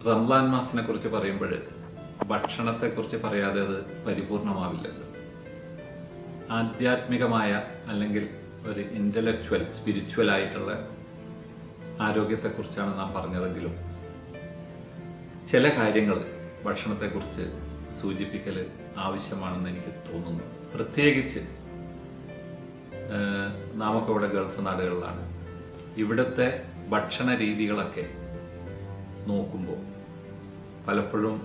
റംസാൻ മാസത്തിനെ കുറിച്ച് പറയുമ്പോൾ ഭക്ഷണത്തെക്കുറിച്ച് പറയാതെ അത് പരിപൂർണമാവില്ലല്ലോ. ആധ്യാത്മികമായ അല്ലെങ്കിൽ ഒരു ഇൻ്റലക്ച്വൽ സ്പിരിച്വൽ ആയിട്ടുള്ള ആരോഗ്യത്തെക്കുറിച്ചാണ് നാം പറഞ്ഞതെങ്കിലും ചില കാര്യങ്ങൾ ഭക്ഷണത്തെക്കുറിച്ച് സൂചിപ്പിക്കൽ ആവശ്യമാണെന്ന് എനിക്ക് തോന്നുന്നു. പ്രത്യേകിച്ച് നാമൊക്കെ ഇവിടെ ഗൾഫ് നാടുകളിലാണ്. ഇവിടുത്തെ ഭക്ഷണ രീതികളൊക്കെ നോക്കുമ്പോൾ പലപ്പോഴും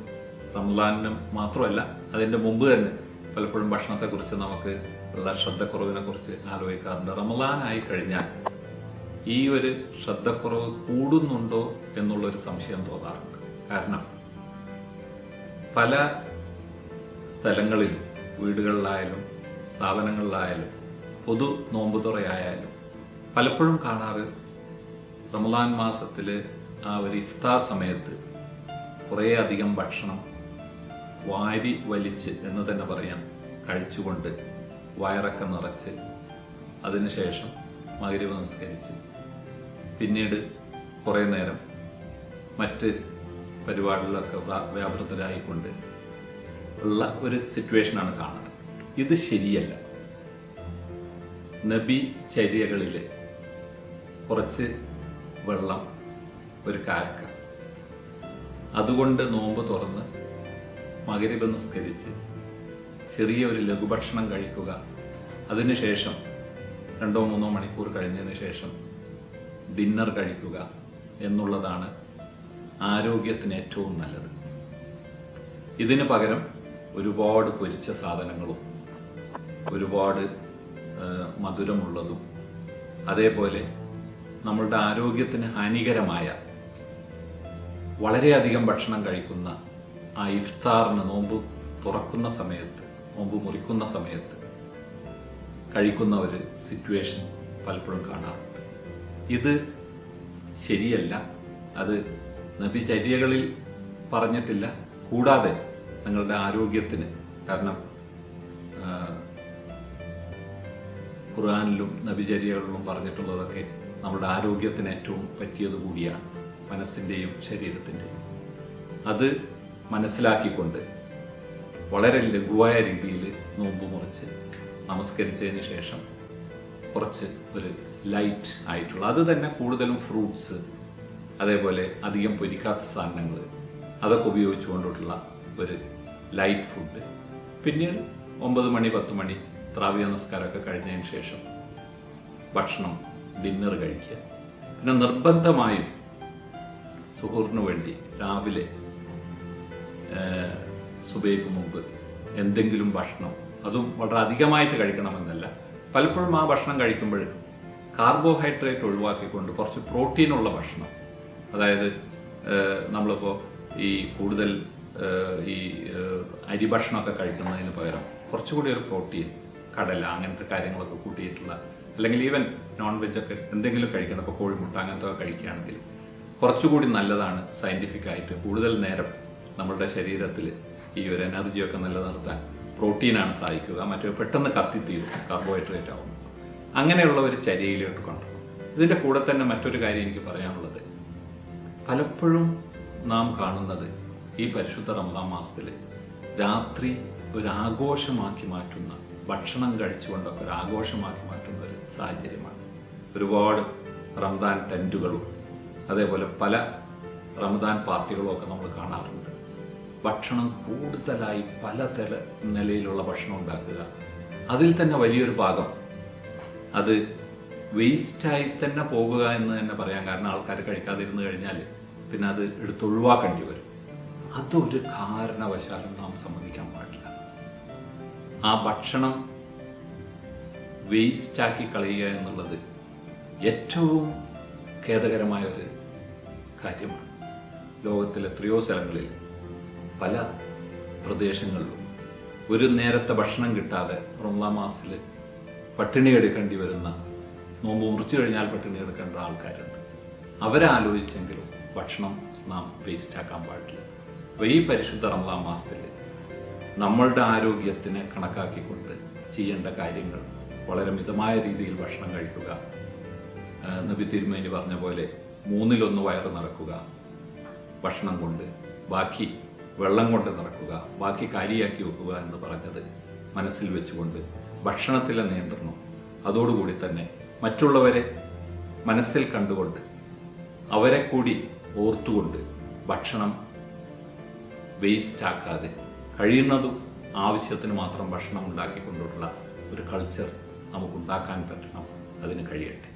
റംസാനിനും മാത്രമല്ല അതിൻ്റെ മുമ്പ് തന്നെ പലപ്പോഴും ഭക്ഷണത്തെക്കുറിച്ച് നമുക്ക് ഉള്ള ശ്രദ്ധക്കുറവിനെ കുറിച്ച് ആലോചിക്കാറുണ്ട്. റംസാനായി കഴിഞ്ഞാൽ ഈ ഒരു ശ്രദ്ധക്കുറവ് കൂടുന്നുണ്ടോ എന്നുള്ളൊരു സംശയം തോന്നാറുണ്ട്. കാരണം പല സ്ഥലങ്ങളിലും വീടുകളിലായാലും സ്ഥാപനങ്ങളിലായാലും പൊതു നോമ്പുതുറയായാലും പലപ്പോഴും കാണാറ് റമദാൻ മാസത്തിൽ ആ ഒരു ഇഫ്താർ സമയത്ത് കുറേ അധികം ഭക്ഷണം വാരി വലിച്ച് എന്ന് തന്നെ പറയാം കഴിച്ചുകൊണ്ട് വയറൊക്കെ നിറച്ച് അതിനുശേഷം മഗ്‌രിബ് നിസ്കരിച്ച് പിന്നീട് കുറേ നേരം മറ്റ് പരിപാടികളിലൊക്കെ വ്യാപൃതരായിക്കൊണ്ട് ഉള്ള ഒരു സിറ്റുവേഷനാണ് കാണുന്നത്. ഇത് ശരിയല്ല. നബി ചര്യകളിൽ കുറച്ച് വെള്ളം, ഒരു കാരക്ക, അതുകൊണ്ട് നോമ്പ് തുറന്ന് മഗ്‌രിബ് നിസ്കരിച്ച് ചെറിയ ഒരു ലഘുഭക്ഷണം കഴിക്കുക, അതിനുശേഷം 2-3 മണിക്കൂർ കഴിഞ്ഞതിന് ശേഷം ഡിന്നർ കഴിക്കുക എന്നുള്ളതാണ് ആരോഗ്യത്തിന് ഏറ്റവും നല്ലത്. ഇതിന് പകരം ഒരുപാട് പൊരിച്ച സാധനങ്ങളും ഒരുപാട് മധുരമുള്ളതും അതേപോലെ നമ്മളുടെ ആരോഗ്യത്തിന് ഹാനികരമായ വളരെയധികം ഭക്ഷണം കഴിക്കുന്ന ആ ഇഫ്താറിന് നോമ്പ് തുറക്കുന്ന സമയത്ത്, നോമ്പ് മുറിക്കുന്ന സമയത്ത് കഴിക്കുന്ന ഒരു സിറ്റുവേഷൻ പലപ്പോഴും കാണാറുണ്ട്. ഇത് ശരിയല്ല. അത് നബി ചര്യകളിൽ പറഞ്ഞിട്ടില്ല. കൂടാതെ നിങ്ങളുടെ ആരോഗ്യത്തിന്, കാരണം ഖുർആനിലും നബിചര്യകളിലും പറഞ്ഞിട്ടുള്ളതൊക്കെ നമ്മുടെ ആരോഗ്യത്തിന് ഏറ്റവും പറ്റിയത് കൂടിയാണ്, മനസ്സിൻ്റെയും ശരീരത്തിൻ്റെയും. അത് മനസ്സിലാക്കിക്കൊണ്ട് വളരെ ലഘുവായ രീതിയിൽ നോമ്പ് മുറിച്ച് നമസ്കരിച്ചതിന് ശേഷം കുറച്ച് ഒരു ലൈറ്റ് ആയിട്ടുള്ള, അത് തന്നെ കൂടുതലും ഫ്രൂട്ട്സ്, അതേപോലെ അധികം പൊരിക്കാത്ത സാധനങ്ങൾ, അതൊക്കെ ഉപയോഗിച്ചുകൊണ്ടുള്ള ഒരു ലൈറ്റ് ഫുഡ്. പിന്നീട് 9 മണി 10 മണി ത്രാവിയ നമസ്കാരമൊക്കെ കഴിഞ്ഞതിന് ശേഷം ഭക്ഷണം, ഡിന്നർ കഴിക്കുക. പിന്നെ നിർബന്ധമായും സുഹൂറിന് വേണ്ടി രാവിലെ സുബഹിക്ക് മുമ്പ് എന്തെങ്കിലും ഭക്ഷണം, അതും വളരെ അധികമായിട്ട് കഴിക്കണമെന്നല്ല, പലപ്പോഴും ആ ഭക്ഷണം കഴിക്കുമ്പോൾ കാർബോഹൈഡ്രേറ്റ് ഒഴിവാക്കിക്കൊണ്ട് കുറച്ച് പ്രോട്ടീനുള്ള ഭക്ഷണം, അതായത് നമ്മളിപ്പോൾ ഈ കൂടുതൽ ഈ അരി ഭക്ഷണമൊക്കെ കഴിക്കുന്നതിന് പകരം കുറച്ചുകൂടി ഒരു പ്രോട്ടീൻ, കടല, അങ്ങനത്തെ കാര്യങ്ങളൊക്കെ കൂട്ടിയിട്ടുള്ള, അല്ലെങ്കിൽ ഈവൻ നോൺ വെജൊക്കെ എന്തെങ്കിലും കഴിക്കണം, ഇപ്പോൾ കോഴിമുട്ട അങ്ങനത്തെ കഴിക്കുകയാണെങ്കിൽ കുറച്ചുകൂടി നല്ലതാണ്. സയൻറ്റിഫിക്കായിട്ട് കൂടുതൽ നേരം നമ്മളുടെ ശരീരത്തിൽ ഈ ഒരു എനർജിയൊക്കെ നിലനിർത്താൻ പ്രോട്ടീനാണ് സഹായിക്കുക. മറ്റേ പെട്ടെന്ന് കത്തിത്തീരും, കാർബോഹൈഡ്രേറ്റ് ആവും. അങ്ങനെയുള്ള ഒരു ചര്യയിലോട്ട് കൊണ്ടുവരണം. ഇതിൻ്റെ കൂടെ തന്നെ മറ്റൊരു കാര്യം എനിക്ക് പറയാനുള്ളത്, പലപ്പോഴും നാം കാണുന്നത് ഈ പരിശുദ്ധ റമദാൻ മാസത്തിൽ രാത്രി ഒരു ആഘോഷമാക്കി മാറ്റുന്ന, ഭക്ഷണം കഴിച്ചുകൊണ്ടൊക്കെ ഒരു ആഘോഷമാക്കി മാറ്റുന്ന ഒരു സാഹചര്യമാണ്. ഒരുപാട് റമദാൻ ടെൻറ്റുകളും അതേപോലെ പല റമദാൻ പാർട്ടികളും ഒക്കെ നമ്മൾ കാണാറുണ്ട്. ഭക്ഷണം കൂടുതലായി പല നിലയിലുള്ള ഭക്ഷണം ഉണ്ടാക്കുക, അതിൽ തന്നെ വലിയൊരു ഭാഗം അത് വേസ്റ്റായി തന്നെ പോകുക എന്ന് തന്നെ പറയാം. കാരണം ആൾക്കാർ കഴിക്കാതിരുന്ന് കഴിഞ്ഞാൽ പിന്നെ അത് എടുത്തൊഴിവാക്കേണ്ടി വരും. അതൊരു കാരണവശാലും നാം സമ്മതിക്കാൻ പാടില്ല. ആ ഭക്ഷണം വേസ്റ്റാക്കി കളയുക എന്നുള്ളത് ഏറ്റവും ഖേദകരമായ ഒരു കാര്യമാണ്. ലോകത്തിലെ എത്രയോ സ്ഥലങ്ങളിൽ, പല പ്രദേശങ്ങളിലും ഒരു നേരത്തെ ഭക്ഷണം കിട്ടാതെ റമദാൻ മാസത്തിൽ പട്ടിണി എടുക്കേണ്ടി വരുന്ന, നോമ്പ് മുറിച്ചു കഴിഞ്ഞാൽ പട്ടിണി എടുക്കേണ്ട ആൾക്കാരുണ്ട്. അവരെ ആലോചിച്ചെങ്കിലും ഭക്ഷണം നാം വേസ്റ്റാക്കാൻ പാടില്ല. അപ്പോൾ ഈ പരിശുദ്ധ റമദാൻ മാസത്തിൽ നമ്മളുടെ ആരോഗ്യത്തിനെ കണക്കാക്കിക്കൊണ്ട് ചെയ്യേണ്ട കാര്യങ്ങൾ വളരെ മിതമായ രീതിയിൽ ഭക്ഷണം കഴിക്കുക, നബി തിരുമേനി പറഞ്ഞ പോലെ 1/3 വയറ് നിറക്കുക, ഭക്ഷണം കൊണ്ട്, ബാക്കി വെള്ളം കൊണ്ട് നിറക്കുക, ബാക്കി കാലിയാക്കി വെക്കുക എന്ന് പറഞ്ഞത് മനസ്സിൽ വെച്ചുകൊണ്ട് ഭക്ഷണത്തിലെ നിയന്ത്രണം, അതോടുകൂടി തന്നെ മറ്റുള്ളവരെ മനസ്സിൽ കണ്ടുകൊണ്ട് അവരെ കൂടി ഓർത്തുകൊണ്ട് ഭക്ഷണം വേസ്റ്റ് ആക്കാതെ കഴിയുന്നതും ആവശ്യത്തിന് മാത്രം ഭക്ഷണം ഉണ്ടാക്കിക്കൊണ്ടുള്ള ഒരു കൾച്ചർ നമുക്കുണ്ടാക്കാൻ പറ്റണം. അതിന് കഴിയട്ടെ.